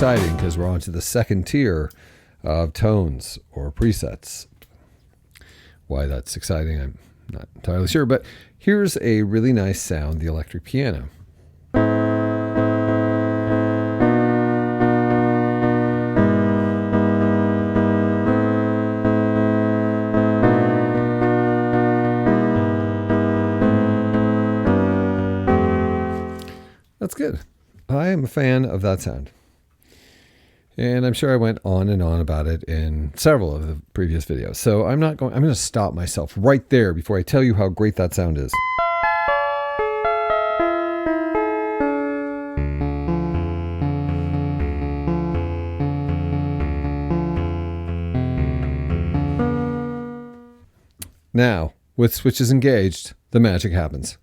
exciting because we're on to the second tier of tones or presets. Why that's exciting, I'm not entirely sure, but here's a really nice sound, the electric piano. That's good. I am a fan of that sound. And I'm sure I went on and on about it in several of the previous videos. So I'm going to stop myself right there before I tell you how great that sound is. Now, with switches engaged, the magic happens.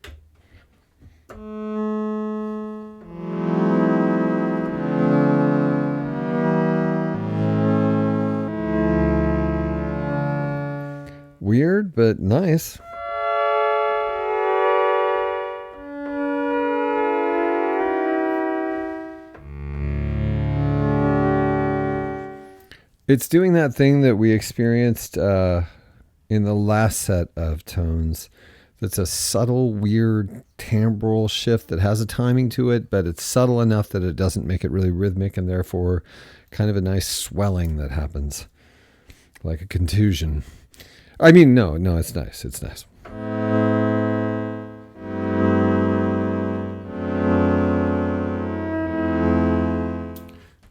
Weird, but nice. It's doing that thing that we experienced in the last set of tones. That's a subtle, weird timbral shift that has a timing to it, but it's subtle enough that it doesn't make it really rhythmic, and therefore kind of a nice swelling that happens, like a contusion. I mean, no, it's nice. It's nice.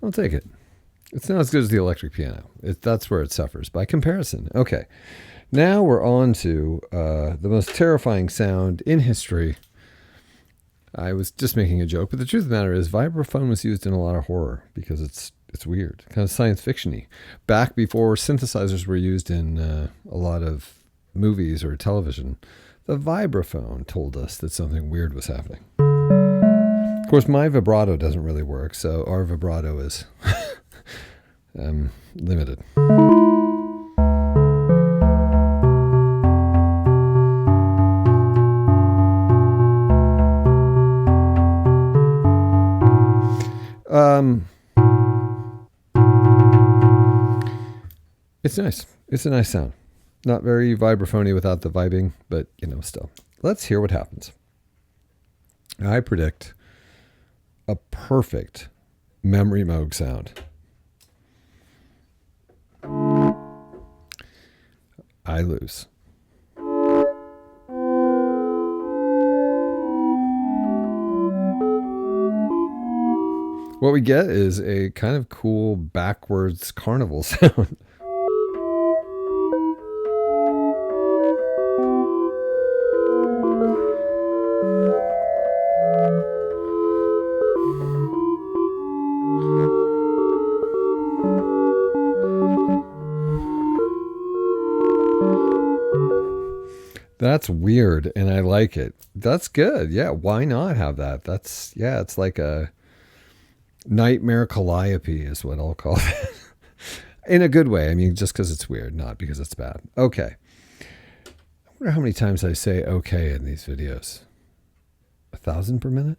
I'll take it. It's not as good as the electric piano. That's where it suffers by comparison. Okay, now we're on to the most terrifying sound in history. I was just making a joke, but the truth of the matter is vibraphone was used in a lot of horror because it's weird, kind of science fiction-y. Back before synthesizers were used in a lot of movies or television, the vibraphone told us that something weird was happening. Of course, my vibrato doesn't really work, so our vibrato is limited. It's nice. It's a nice sound. Not very vibraphony without the vibing, but still. Let's hear what happens. I predict a perfect memory moog sound. I lose. What we get is a kind of cool backwards carnival sound. That's weird, and I like it. That's good. Yeah, why not have that? It's like a nightmare calliope is what I'll call it. In a good way. I mean, just because it's weird, not because it's bad. Okay. I wonder how many times I say okay in these videos. 1,000 per minute?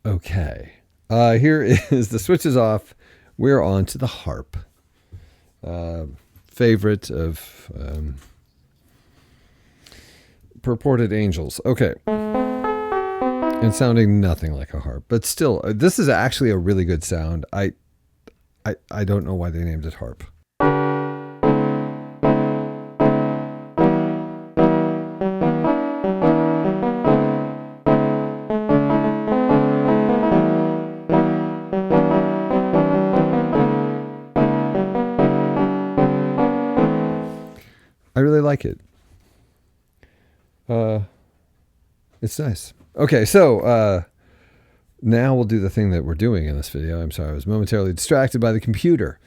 Okay. Here is the switch is off. We're on to the harp. Favorite of purported angels. Okay. And sounding nothing like a harp. But still, this is actually a really good sound. I don't know why they named it harp. I really like it. It's nice. Okay, so now we'll do the thing that we're doing in this video. I'm sorry, I was momentarily distracted by the computer.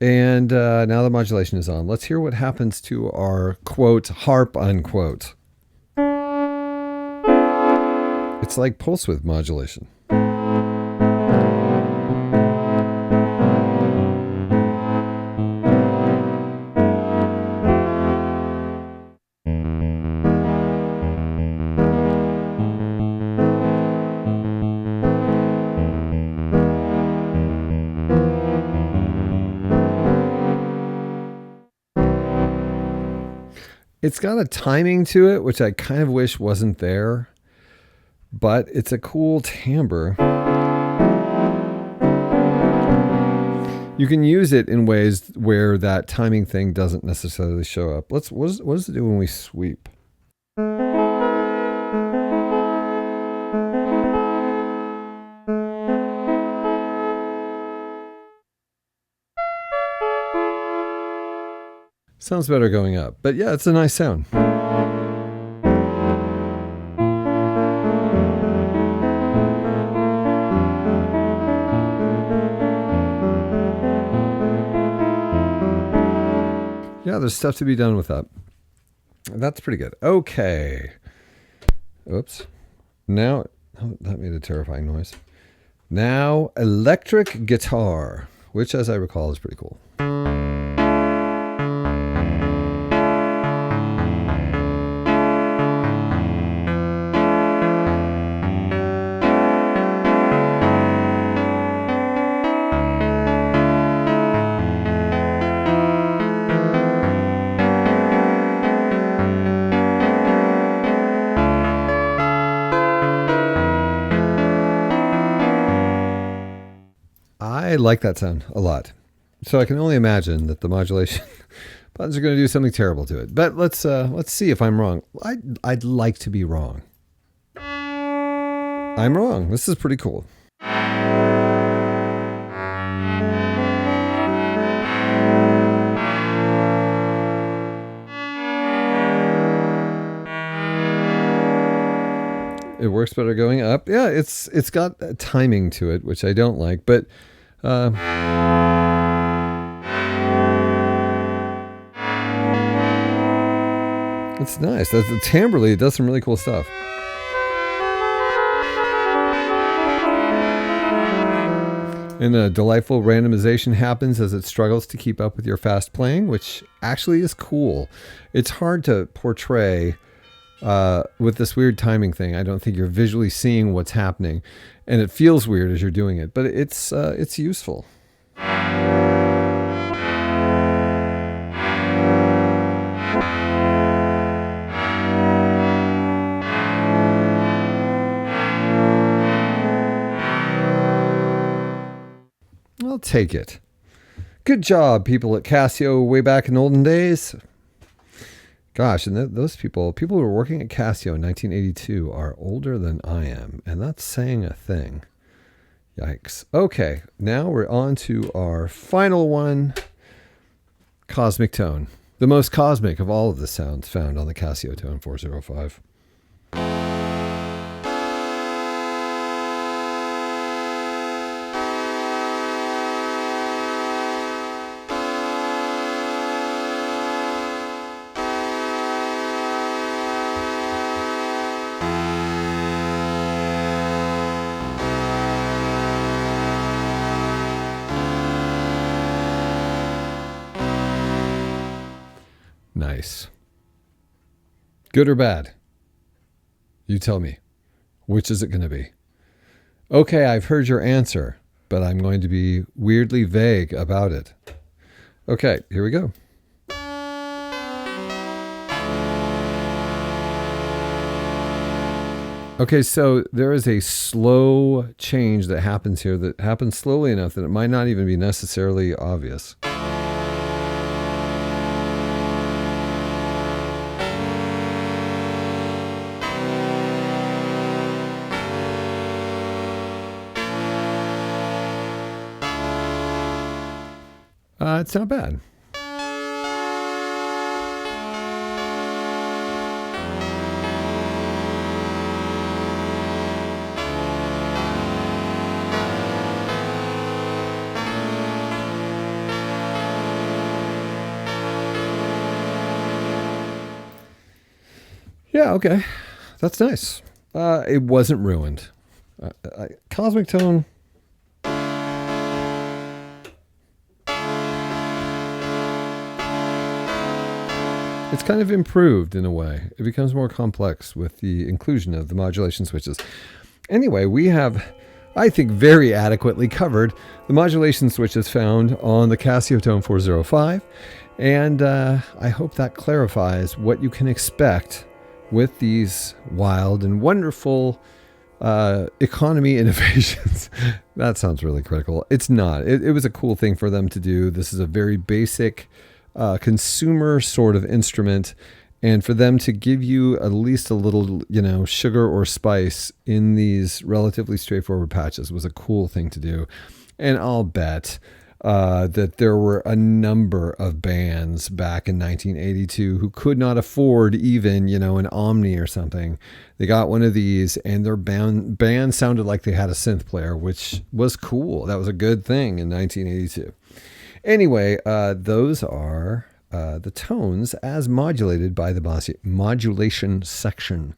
And now the modulation is on. Let's hear what happens to our, quote, harp, unquote. It's like pulse width modulation. It's got a timing to it, which I kind of wish wasn't there, but it's a cool timbre. You can use it in ways where that timing thing doesn't necessarily show up. What does it do when we sweep? Sounds better going up, but yeah, it's a nice sound. Yeah, there's stuff to be done with that. That's pretty good. Okay. Oops. Now, oh, that made a terrifying noise. Now, electric guitar, which, as I recall, is pretty cool. I like that sound a lot. So I can only imagine that the modulation buttons are going to do something terrible to it. But let's see if I'm wrong. I'd like to be wrong. I'm wrong. This is pretty cool. It works better going up. Yeah, it's got a timing to it, which I don't like, but it's nice. The timbre does some really cool stuff. And a delightful randomization happens as it struggles to keep up with your fast playing, which actually is cool. It's hard to portray with this weird timing thing. I don't think you're visually seeing what's happening, and it feels weird as you're doing it, but it's useful. I'll take it. Good job, people at Casio way back in olden days. Gosh, and those people who were working at Casio in 1982 are older than I am, and that's saying a thing. Yikes. Okay, now we're on to our final one, cosmic tone. The most cosmic of all of the sounds found on the Casiotone 405. Nice. Good or bad? You tell me. Which is it going to be? Okay, I've heard your answer, but I'm going to be weirdly vague about it. Okay, here we go. Okay, so there is a slow change that happens here that happens slowly enough that it might not even be necessarily obvious. It's not bad. Yeah, okay. That's nice. It wasn't ruined. Cosmic tone. It's kind of improved in a way. It becomes more complex with the inclusion of the modulation switches. Anyway, we have I think, very adequately covered the modulation switches found on the Casiotone 405. And I hope that clarifies what you can expect with these wild and wonderful economy innovations. That sounds really critical. It's not. It was a cool thing for them to do. This is a very basic consumer sort of instrument. And for them to give you at least a little, sugar or spice in these relatively straightforward patches was a cool thing to do. And I'll bet that there were a number of bands back in 1982 who could not afford even, an Omni or something. They got one of these and their band sounded like they had a synth player, which was cool. That was a good thing in 1982. Anyway, those are the tones as modulated by the modulation section.